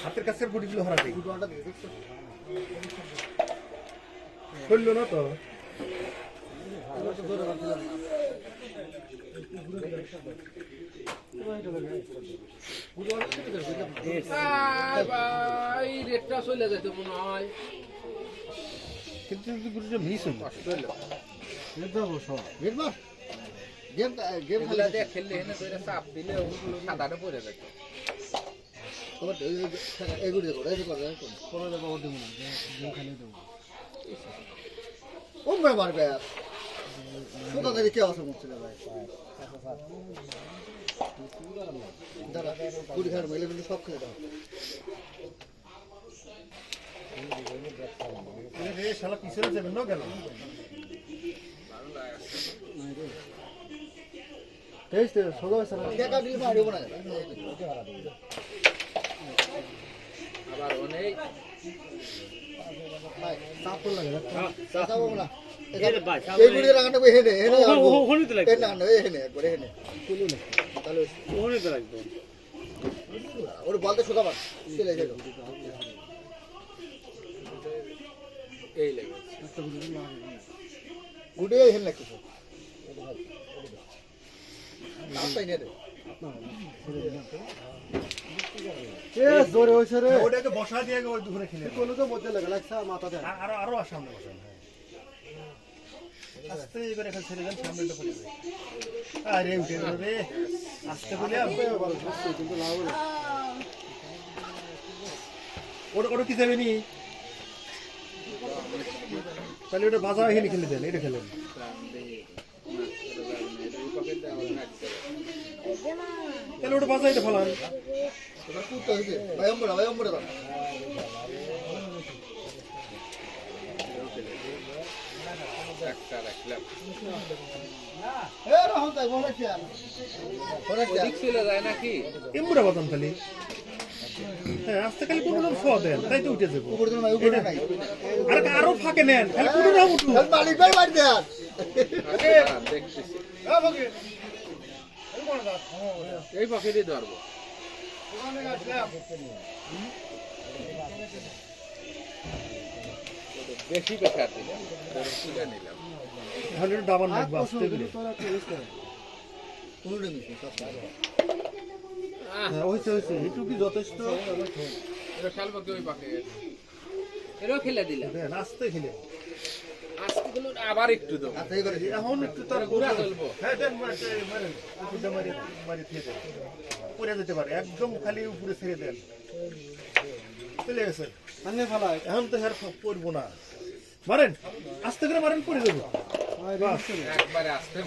হাতের কাছে গুটিগুলো হারাতে করলো না তো রেটটা চলে যেত মনে হয় কিন্তু গুটিটা মিস হলো গেম খেললে এনে তো চাপ দিলে সাদাটা পড়ে যেত কে অবস্থা করছিল ভাই দাদা কুড়ি ঘর মহিলা কিন্তু সব খেলে দাও শালা পিছনে যাবেন না কেন আবার অনেক ওর বলতে শোধা চলে গেল এই লেগে গুডে হেন না কিছু জোরে হয়েছে রে ওটাকে বসা দিয়ে ওই দুপুরে খেলে কোনো তো মধ্যে লাগে লাগছে মাথা দেয় আরো আরো সামনে বসেন আস্তে করে এখন ছেড়ে দেন সামনেটা পড়ে যায় আরে উঠে রে আস্তে বলে কিন্তু লাভ হলো ওটা কি যাবে নি তাহলে ওটা বাজা এখানে খেলে দেন এটা খেলেন তাহলে ওটা বাজা এটা ফেলান নাকি এমবুড়া বাদাম খালি হ্যাঁ আস্তে খালি কোনো জন ফোয়া দেন তাই তো উঠে যাবো আরো ফাঁকে নেন খালি কোনো না উঠু এই পক্ষে দিয়ে ধরবো বেশি বেকার দিলাম নিলাম তাহলে দাবান লাগবে আস্তে করে হ্যাঁ হয়েছে এইটুকু যথেষ্ট শালবাকে ওই পাখে এরও খেলে দিলাম দেন আস্তে খেলে আজকে গুলো আবার একটু দেবো এখন একটু তার গুড়া তুলবো হ্যাঁ দেন মারি খেয়ে দেন পড়ে যেতে পারে একদম খালি উপরে ছেড়ে দেন চলে গেছে এখন তো হ্যাঁ পড়বো না মারেন আস্তে করে মারেন পড়ে যাবো একবারে আসতে